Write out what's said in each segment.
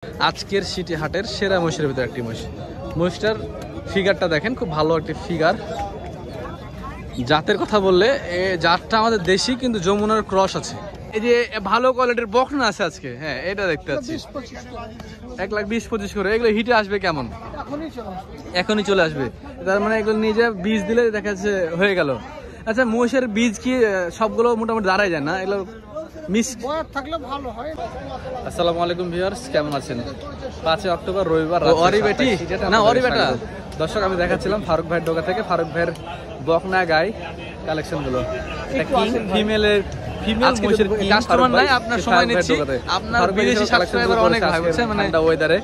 আজকের সিটি হাটের সেরা মহিষের ভিতরে একটি মহিষ। মহিষটার ফিগারটা দেখেন, খুব ভালো একটি ফিগার। জাতের কথা বললে জাতটা আমাদের দেশি, কিন্তু যমুনার ক্রস আছে। এই যে ভালো কোয়ালিটির বকনা আছে আজকে। হ্যাঁ, এটা দেখতে পাচ্ছি 1,20,25 করে। এগুলো হিটে আসবে কেমন? এখনই চলে আসবে। তার মানে এগুলো নিয়ে যা বীজ দিলে দেখা যাচ্ছে হয়ে গেল। আচ্ছা, মহিষের বীজ কি সবগুলো মোটামুটি দাঁড়ায় যায় না? এগুলো মিস থাকলে ভালো হয়। আসসালামু আলাইকুম ভিউয়ার্স, কেমন আছেন? 5 অক্টোবর রবিবার। অরি বেটি না অরি বেটা দর্শক, আমি দেখাচ্ছিলাম ফারুক ভাইয়ের ডোকা থেকে ফারুক ভাইয়ের বকনা গাই কালেকশন গুলো। ফিমেলের কাস্টমার নাই, আপনার সময় নিচ্ছি। আপনার বিদেশি সাবস্ক্রাইবার অনেক ভাই বলছে, মানে ওয়েদারে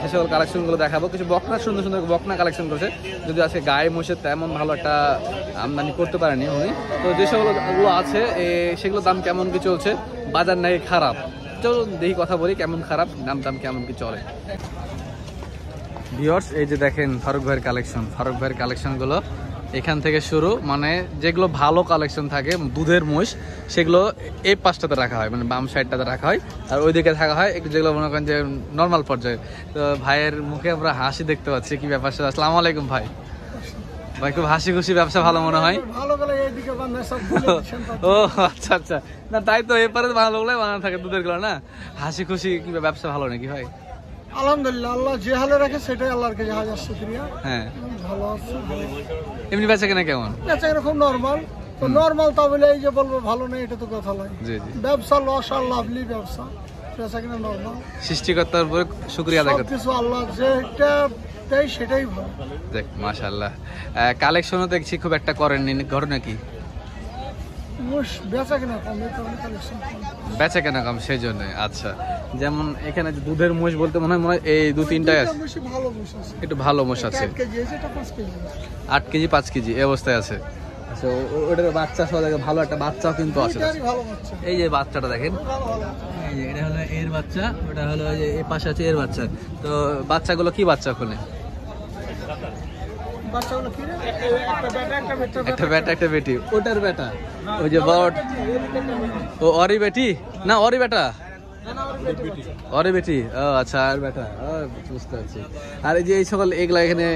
সে সকল কালেকশন গুলো দেখাবো। কিছু বকনা সুন্দর সুন্দর বকনা কালেকশন করেছে, যদি আজকে গায়ে মহিষের তেমন ভালো একটা আমদানি করতে পারেনি উনি। তো যে সকলগুলো আছে সেগুলো দাম কেমন কি চলছে, বাজার নাকি খারাপ, চলো দেখি কথা বলি কেমন খারাপ, দাম কেমন কি চলে। ভিউয়ার্স, এই যে দেখেন ফারুক ভাইয়ের কালেকশন। ফারুক ভাইয়ের কালেকশন গুলো এখান থেকে শুরু, মানে যেগুলো ভালো কালেকশন থাকে দুধের মহিষ সেগুলো এই পাশটাতে রাখা হয়, মানে বাম সাইডটাতে রাখা হয়, আর ওইদিকে থাকা হয় একটু যেগুলো মনে করেন যে নর্মাল পর্যায়ে। তো ভাইয়ের মুখে আমরা হাসি দেখতে পাচ্ছি, কি ব্যাপার? আসসালামু আলাইকুম ভাই। ভাই খুব হাসি খুশি, ব্যবসা ভালো মনে হয়। ও আচ্ছা আচ্ছা, না তাই তো এপারে ভালো গুলো বানানো থাকে দুধের গুলো, না হাসি খুশি কি ব্যবসা ভালো নাকি ভাই? আলহামদুলিল্লাহ, আল্লাহ যে হালে রাখে সেটাই আল্লাহর কাছে হাজার শুকরিয়া। হ্যাঁ, ভালো আছে। এমনি বেচা কেনা কেমন? বেচা কেনা খুব নরমাল। তো নরমাল তা বলে এই যে বলবো ভালো নেই, এটা তো কথা নয়। জি জি, ব্যবসা লস আর লাভলি ব্যবসা, বেচা কেনা নরমাল। সৃষ্টিকর্তার উপরে শুকরিয়া আদায় করতে কিছু আল্লাহ যেটা দেয় সেটাই ভালো। দেখ মাশাআল্লাহ। কালেকশনও দেখছি খুব একটা করেননি, ঘটনা কি? বেচা কেনা কম, কালেকশন বেচা কেনা কম সেই জন্য। আচ্ছা, যেমন এখানে দুধের মহিষ বলতে মনে হয় এই 2-3টাই আছে, একটু ভালো মহিষ আছে। 8 কেজি 5 কেজি এই অবস্থায় আছে। আচ্ছা, ওটার বাচ্চা সহ ভালো একটা বাচ্চাও কিন্তু আছে। এই যে বাচ্চাটা দেখেন, এই যে এটা হলো এর বাচ্চা, ওটা হলো এই পাশে আছে এর বাচ্চা। তো বাচ্চাগুলো কি বাচ্চা ওখানে? একটা বেটা একটা বেটি। ওটার বেটা ওই যে বড়, ও অরি বেটি না অরি বেটা অরে বেটি। ও আচ্ছা, আর বেটা বুঝতে পারছি। আর এই যে এই সকল এগুলা এখানে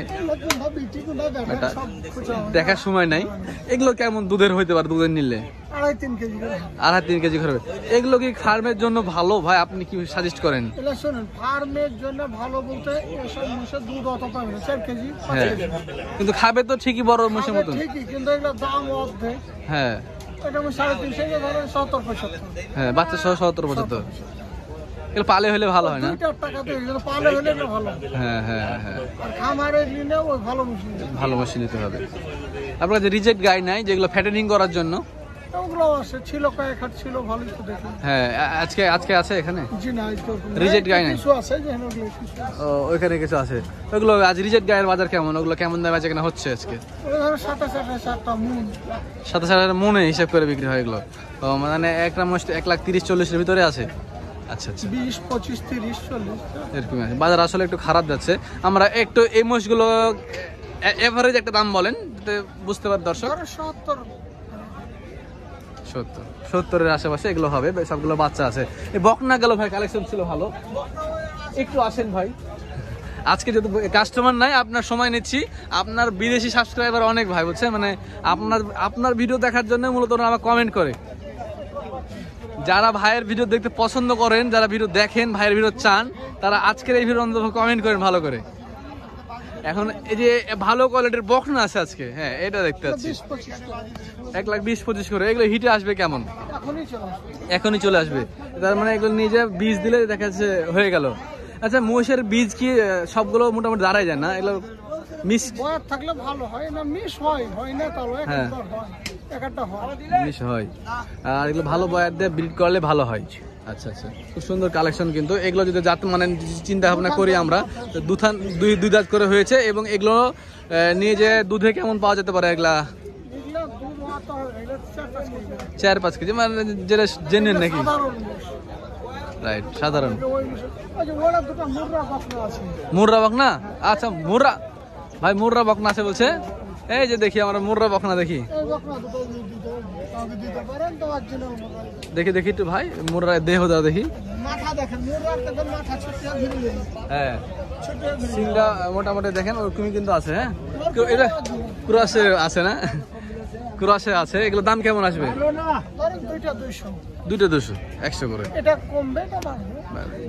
দেখার সময় নাই। এগুলো কেমন দুধের হইতে পারে? দুধের নিলে 2.5-3 কেজি করে। এগুলো কি ফার্মের জন্য ভালো ভাই? আপনি কি সাজেস্ট করেন? ফার্মের জন্য ভালো বলতে দুধ অত পাবে না, 4 কেজি। হ্যাঁ, কিন্তু খাবে তো ঠিকই বড় মহিষের মতন। ঠিকই, কিন্তু এগুলো দাম অর্ধেক। হ্যাঁ, এটা 350 ধরেন 70-75। হ্যাঁ, বাচ্চা সহ 70-75। এগুলো পালে হলে ভালো হয় না? 2 টাকা তো এগুলো পালে হলে না ভালো। হ্যাঁ হ্যাঁ হ্যাঁ, আর খামারে নিলে ওই ভালো মেশিন, ভালো মেশিন নিতে হবে। আপনার যে রিজেক্ট গাই নাই যেগুলো ফ্যাটেনিং করার জন্য? ওগুলো আছে, ছিল কয়েক হাট ছিল, ভালোই তো দেখুন। হ্যাঁ, আজকে আছে এখানে জি না, রিজেক্ট গাই নাই। কিছু আছে যে ও, ওইখানে কিছু আছে। ওগুলো আজ রিজেক্ট গায়ের বাজার কেমন? ওগুলো কেমন দামে বেচা কেনা হচ্ছে আজকে? 27,000 মনে হিসাব করে বিক্রি হয় এগুলো। ও মানে একটা মোষ 1,30,000-1,40,000 ভিতরে আছে। আচ্ছা আচ্ছা, 20, 25, 30, 40 এরকম আছে। বাজার আসলে একটু খারাপ যাচ্ছে। আমরা একটু এই মোষগুলো এভারেজ একটা দাম বলেন যাতে বুঝতে পারে দর্শক। 70-70-70-এর আশেপাশে এগুলো হবে। সবগুলো বাচ্চা আছে। এই বকনা গেল ভাই, কালেকশন ছিল ভালো। একটু আসেন ভাই, আজকে যেহেতু কাস্টমার নাই, আপনার সময় নিচ্ছি। আপনার বিদেশি সাবস্ক্রাইবার অনেক ভাই বলছে, মানে আপনার ভিডিও দেখার জন্য মূলত আমার কমেন্ট করে। যারা ভাইয়ের ভিডিও দেখতে পছন্দ করেন, যারা ভিডিও দেখেন, ভাইয়ের ভিডিও চান, তারা আজকের এই ভিডিও অন্তত কমেন্ট করেন ভালো করে। এখন এই যে ভালো কোয়ালিটির বকনা আছে আজকে। হ্যাঁ, এটা দেখতে পাচ্ছি 1,20,25 করে। এগুলো হিটে আসবে কেমন? এখনই চলে আসবে। তার মানে এগুলো নিয়ে যা বীজ দিলে দেখা যাচ্ছে হয়ে গেল। আচ্ছা, মহিষের বীজ কি সবগুলো মোটামুটি দাঁড়ায় যায় না? এগুলো মিস থাকলে ভালো হয় না, মিস হয় না তাহলে হ্যাঁ একটা হয়, মিস হয়। আর এগুলো ভালো বয়ার দিয়ে ব্রিড করলে ভালো হয়। আচ্ছা আচ্ছা, খুব সুন্দর কালেকশন কিন্তু। এগুলো যদি জাত মানে চিন্তা ভাবনা করি আমরা, দুই দাঁত করে হয়েছে, এবং এগুলো নিয়ে যে দুধে কেমন পাওয়া যেতে পারে? এগুলা 4-5 কেজি, মানে যেটা জেনুইন নাকি? রাইট, সাধারণ মুর্রা বকনা। আচ্ছা, মুর্রা ভাই, মুর্রা বকনা আছে বলছে। এই যে দেখি আমরা মুর্রা বকনা দেখি। কাউকে দিতে পারেন তো অরিজিনাল মুররা। দেখি দেখি একটু ভাই মুররা দেহ দাও দেখি। মাথা দেখেন, মুররার দেখেন মাথা ছোট ধীরে ধীরে, হ্যাঁ ছোট ধীরে। সিংটা মোটামুটি দেখেন ওরকমই কিন্তু আছে। হ্যাঁ এটা ক্রসে আছে না? ক্রসে আছে। এগুলো দাম কেমন আসবে? ধরেন দুইটা 200, দুটো 200, 100 করে। এটা কমবে এটা বাড়বে।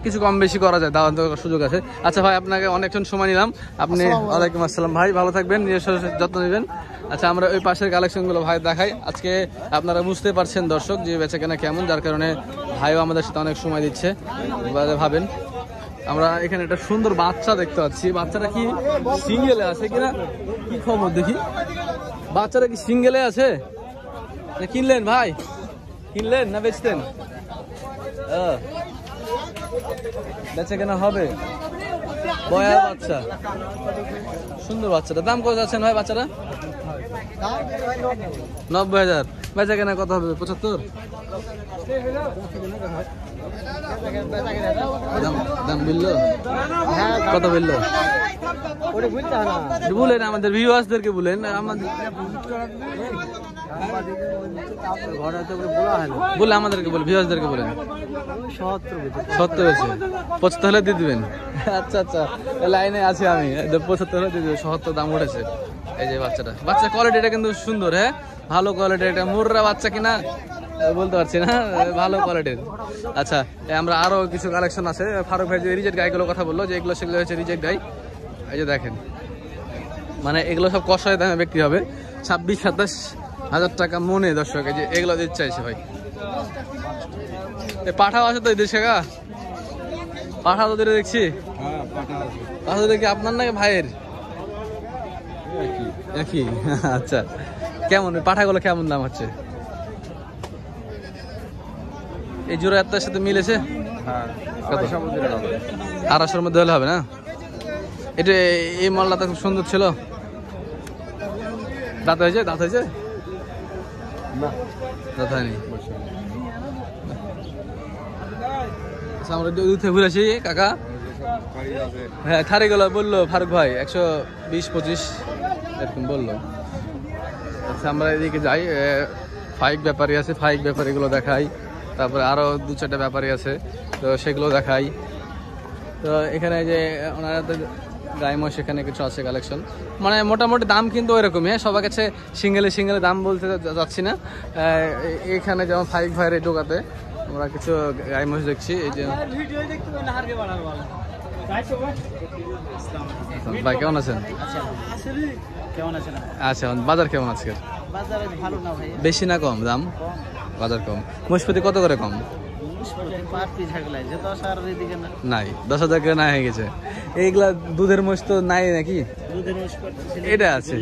কিছু কম বেশি করা যায়, দাওয়ার দেওয়ার সুযোগ আছে। আচ্ছা ভাই আপনাকে অনেকক্ষণ সময় নিলাম। আপনি ওয়ালাইকুম আসসালাম ভাই, ভালো থাকবেন, নিজের শরীরের যত্ন নেবেন। আচ্ছা আমরা ওই পাশের কালেকশনগুলো ভাই দেখাই। আজকে আপনারা বুঝতে পারছেন দর্শক যে বেচা কেনা কেমন, যার কারণে ভাইও আমাদের সাথে অনেক সময় দিচ্ছে। এবারে ভাবেন আমরা এখানে একটা সুন্দর বাচ্চা দেখতে পাচ্ছি। বাচ্চাটা কি সিঙ্গেলে আছে কিনা কি খবর দেখি। বাচ্চাটা কি সিঙ্গেলে আছে না কিনলেন ভাই? কিনলেন না বেচতেন? বেচা কেনা হবে। বয়ার বাচ্চা, সুন্দর বাচ্চাটা। দাম কত যাচ্ছেন ভাই বাচ্চাটা? 90,000। বেচা কেনা কত হবে? 75। দাম বললো কত বললো? বলেন আমাদের ভিউয়ার্সদেরকে, বলেন আমাদের বলে আমাদেরকে বলে ভিউয়ার্সদেরকে বলেন। 70 হয়েছে। 75 হলে দিয়ে দিবেন। আচ্ছা আচ্ছা লাইনে আছি আমি। 75 হলে দিয়ে দিবেন। 70 দাম উঠেছে। এই যে বাচ্চাটা, বাচ্চা কোয়ালিটিটা কিন্তু সুন্দর। হ্যাঁ ভালো কোয়ালিটির একটা মুররা বাচ্চা কিনা বলতে পারছি না, ভালো কোয়ালিটির। আচ্ছা আমরা আরো কিছু কালেকশন আছে। ফারুক ভাই যে রিজেক্ট গাইগুলোর কথা বললো, যে এগুলো সেগুলো হচ্ছে রিজেক্ট গাই। এই যে দেখেন, মানে এগুলো সব কষায় দামে বিক্রি হবে। 26-27 হাজার টাকা মনে দর্শক। এই যে এগুলো দিতে চাইছে ভাই। পাঠাও আছে তো এই দেশে গা? পাঠা তো দেখছি। পাঠা দেখি আপনার নাকি ভাইয়ের? একই। আচ্ছা কেমন পাঠাগুলো কেমন দাম হচ্ছে? এই জোড়া এর সাথে মিলেছে? 250-র মধ্যে হলে হবে না? এটা এই মালটা খুব সুন্দর ছিল। দাঁত হয়েছে? দাঁত হয়েছে? দাঁত হয়নি। আচ্ছা আমরা ঘুরে আসি কাকা। হ্যাঁ খারিগুলো বললো ফারুক ভাই 120-25 এরকম বললো। আচ্ছা আমরা এদিকে যাই। ফাইক ব্যাপারী আছে, ফাইক ব্যাপারীগুলো দেখাই। তারপরে আরো 2-4টা ব্যাপারী আছে, তো সেগুলো দেখাই। তো এখানে যে ওনারা তো গাইমস, এখানে কিছু আছে কালেকশন। মানে মোটামুটি দাম কিন্তু ওইরকমই। হ্যাঁ সবার কাছে সিঙ্গেলে সিঙ্গেলে দাম বলতে যাচ্ছি না। এখানে যেমন ফাইক ভাইয়ের এই ঢোকাতে আমরা কিছু গাইমস দেখছি। এই যে ভাই কেমন আছেন? আচ্ছা বাজার কেমন আজকে? বেশি না কম দাম? বাজার কম। মহিষপতি কত করে কম? নাই 10,000 করে না হয়ে গেছে। এইগুলা দুধের মহিষ তো নাই নাকি? এটা আছে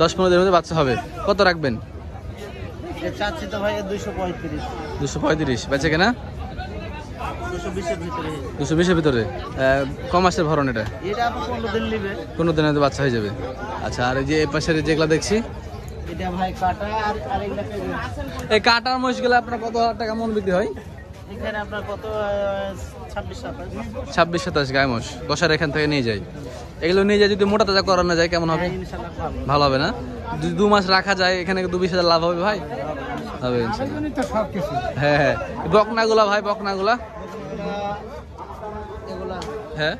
10-15 দিনের মধ্যে বাচ্চা হবে। কত রাখবেন? 235। বেচে কেনা 220-এর ভিতরে। কম মাসের ভরণ এটা? 15 দিনের বাচ্চা হয়ে যাবে। আচ্ছা আর এই যে এই পাশের যেগুলা দেখছি এই কাটার মহিষগুলো আপনার কত হাজার টাকা মন বিক্রি হয়? 26-27 গায়ে মোষ বসার এখান থেকে নিয়ে যাই। এগুলো নিয়ে যায় যদি মোটা তাজা করানো যায় কেমন হবে? ভালো হবে না? 2 মাস রাখা যায় এখানে 20,000 লাভ হবে ভাই? হবে হ্যাঁ হ্যাঁ। বকনাগুলা ভাই, বকনাগুলা হ্যাঁ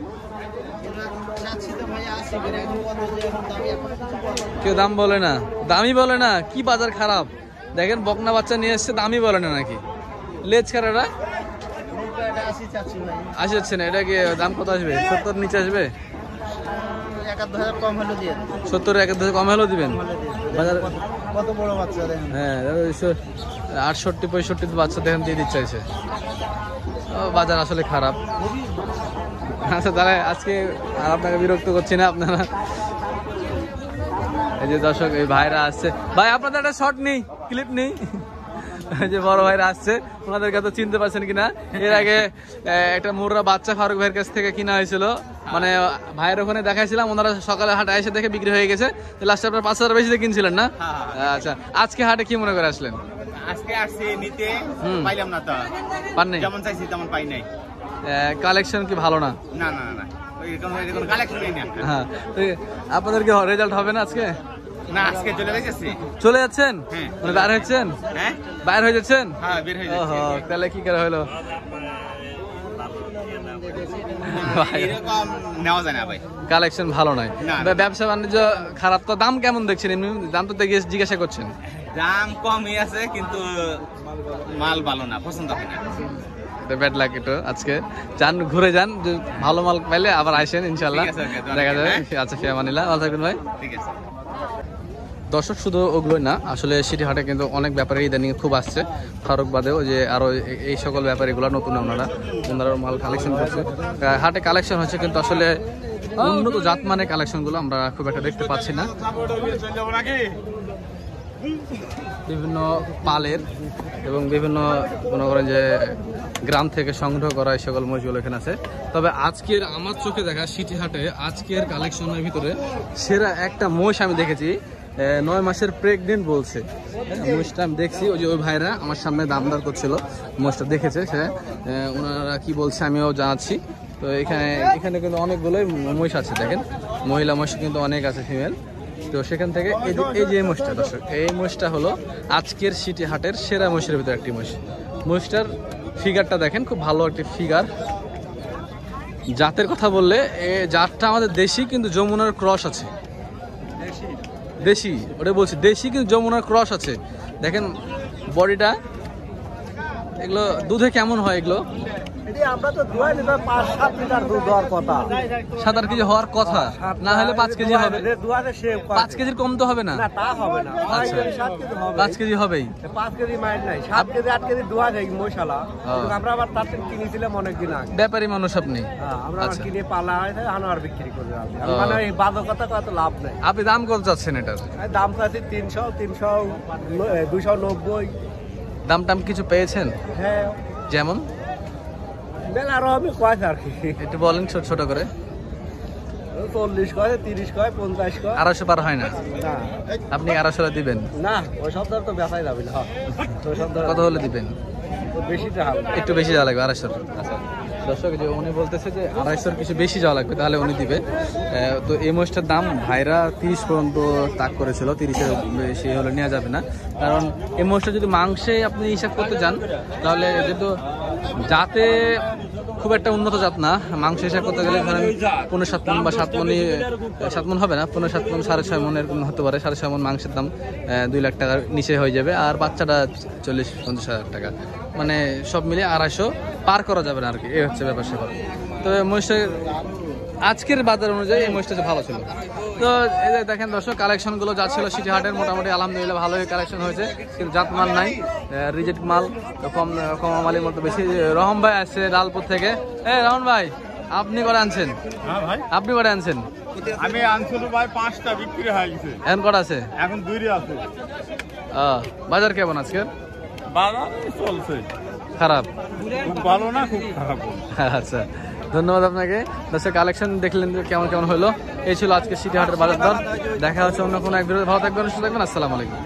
কেউ দাম বলে না, দামই বলে না। কি বাজার খারাপ দেখেন। বকনা বাচ্চা নিয়ে এসছে দামই বলে না নাকি? লেজ কারারা 80 যাচ্ছে না। এটা কি দাম কত আসবে? 70 নিচে আসবে? 70-71 কম হলেও দিবেন? বাজার কত বড় বাচ্চা দেখেন। হ্যাঁ 68-65 বাচ্চা দেখেন দিয়ে দিচ্ছে। বাজার আসলে খারাপ। আচ্ছা তাহলে আজকে আর আপনাকে বিরক্ত করছি না। আপনারা এই যে দর্শক এই ভাইরা আসছে। ভাই আপনাদের একটা শর্ট নেই, ক্লিপ নেই? যে বড় ভাইরা আসছে ওনাদেরকে তো চিনতে পারছেন কিনা? এর আগে একটা মুররা বাচ্চা ফারুক ভাইয়ের কাছ থেকে কিনা হয়েছিল। মানে ভাইয়ের ওখানে দেখাইছিলাম, ওনারা সকালে হাটে এসে দেখে বিক্রি হয়ে গেছে। লাস্টে আপনার 5,000 বেশি দিয়ে কিনছিলেন না? আচ্ছা আজকে হাটে কি মনে করে আসলেন? আজকে আসছি নিতে, পাইলাম না তো। পান নাই? যেমন চাইছি তেমন পাই নাই। কালেকশন কি ভালো না? না না না, ওই কোনো কালেকশনই না। হ্যাঁ আপনাদের কি রেজাল্ট হবে না আজকে? না আজকে চলে গেছি। চলে যাচ্ছেন? হ্যাঁ। মানে বাইরে হচ্ছেন? হ্যাঁ বাইরে হয়ে যাচ্ছেন? হ্যাঁ বের হয়ে ওহো, যাচ্ছে। তাহলে কি করে হলো? এরকম নেওয়া যায় না ভাই। কালেকশন ভালো নয়। না, না। ব্যবসা বাণিজ্য খারাপ। তো দাম কেমন দেখছেন? এমনি দাম তো জিজ্ঞাসা করছেন। দাম কমই আছে কিন্তু মাল ভালো না, পছন্দ হয় না। ব্যাড লাক একটু আজকে। যান, ঘুরে যান, যে ভালো মাল পাইলে আবার আসেন ইনশাল্লাহ, ঠিক আছে, ওকে, দোয়া দেখা যাবে। রাখবেন, আচ্ছা, ফিয়া মানিলা, ভালো থাকবেন ভাই। ঠিক আছে। দর্শক, শুধু ওগুলোই না, আসলে সিটি হাটে কিন্তু অনেক ব্যাপারে ইদানিং খুব আসছে। ফারুক বাদেও যে আরো এই সকল ব্যাপারীগুলো নতুন ওনারা মাল কালেকশন করছে। হাটে কালেকশন হচ্ছে কিন্তু আসলে উন্নত জাতমানের কালেকশনগুলো আমরা খুব একটা দেখতে পাচ্ছি না। বিভিন্ন পালের এবং বিভিন্ন মনে করেন যে গ্রাম থেকে সংগ্রহ করা এই সকল মহিষগুলো এখানে আছে। তবে আজকের আমার চোখে দেখা সিটি হাটে আজকের কালেকশনের ভিতরে সেরা একটা মহিষ আমি দেখেছি। 9 মাসের প্রেগনেন্ট বলছে মহিষটা। আমি দেখছি ওই যে ওই ভাইরা আমার সামনে দামদার করছিল, মহিষটা দেখেছে সে। ওনারা কি বলছে আমিও জানাচ্ছি। তো এখানে কিন্তু অনেকগুলোই মহিষ আছে, দেখেন মহিলা মহিষ কিন্তু অনেক আছে, ফিমেল। তো সেখান থেকে এই যে মহিষটা, দর্শক, এই মহিষটা হলো আজকের সিটি হাটের সেরা মহিষের ভিতরে একটি মহিষ। মহিষটার ফিগারটা দেখেন, খুব ভালো একটি ফিগার। জাতের কথা বললে জাতটা আমাদের দেশি, কিন্তু যমুনার ক্রস আছে। দেশি, ওটা বলছি দেশি, কিন্তু যমুনার ক্রস আছে। দেখেন বডিটা। এগুলো দুধে কেমন হয় এগুলো? আমরা তো 5-7 লিটার দুধ হওয়ার কথা। 7-8 কেজি হওয়ার কথা, না হলে 5 কেজি হবে। 5 কেজির কম তো হবে না? তা হবে না, আচ্ছা, 7 কেজি হবে। 5 কেজি হবেই। 5 কেজি মাইল নাই, 7 কেজি 8 কেজি দোয়া যায় মশালা। আমরা আবার তার থেকে কিনেছিলাম অনেকদিন আগে। ব্যাপারী মানুষ আপনি? আমরা আবার কিনে পালা হয়, আনোয়ার বিক্রি করে আসি। মানে এই বাদকতা কত লাভ নাই। আপনি দাম কত চাচ্ছেন এটার? দাম চাচ্ছি 300, 290। দাম টাম কিছু পেয়েছেন? হ্যাঁ, যেমন বেলা আরো আমি কয় আর কি। একটু বলেন ছোট ছোট করে। 40 কয়, 30 কয়, 50 কয়। 250 পার হয় না? না, আপনি 250 দিবেন? না, ওই সব দর তো বেচাই যাবে না। ওই সব দর কত হলে দিবেন? বেশি টাকা একটু বেশি যাওয়া লাগবে, 250। আচ্ছা দর্শক, যে উনি বলতেছে যে 250 কিছু বেশি যাওয়া লাগবে, তাহলে উনি দিবে। তো এই মহিষটার দাম ভাইরা 30 পর্যন্ত তাক করেছিল, 30-এর বেশি হলে নেওয়া যাবে না। কারণ এই মহিষটা যদি মাংসে আপনি হিসাব করতে যান, তাহলে যেহেতু জাতে খুব একটা উন্নত জাত না, মাংস হিসাব করতে গেলে ধরেন 5-7 মণ বা 7 মণই, 7 মণ হবে না, 5-7 মণ, 6.5 মণ এরকম হতে পারে। 6.5 মণ মাংসের দাম 2 লাখ টাকার নিচে হয়ে যাবে। আর বাচ্চাটা 40-50 হাজার টাকা, মানে সব মিলিয়ে 250 পার করা যাবে না আর কি। এই হচ্ছে ব্যাপার স্যাপার। তবে মহিষের আজকের বাজার অনুযায়ী এই মহিষটা ভালো ছিল। তো এই যে দেখেন দর্শক, কালেকশনগুলো যা ছিল সিটি হাটের মোটামুটি আলহামদুলিল্লাহ ভালোই কালেকশন হয়েছে, কিন্তু জাত মাল নাই, রিজেক্ট মাল, কম মালের মতো বেশি। রহম ভাই আসছে লালপুর থেকে। রহমান ভাই, আপনি করে আনছেন? হ্যাঁ ভাই, আপনি করে আনছেন? আমি আনছিল ভাই 5টা, বিক্রি হয়ে গেছে। এখন কটা আছে? এখন 2ই আছে। বাজার কেমন আজকে? বাজার চলছে, খারাপ? খুব ভালো না, খুব খারাপ। আচ্ছা, ধন্যবাদ আপনাকে। দর্শক, কালেকশন দেখলেন কেমন কেমন হলো। এই ছিল আজকে সিটি হাটের বাজার দর। দেখা হচ্ছে অন্য কোনো এক ভিডিওতে। ভালো থাকবেন, সুস্থ থাকবেন। আসসালামু আলাইকুম।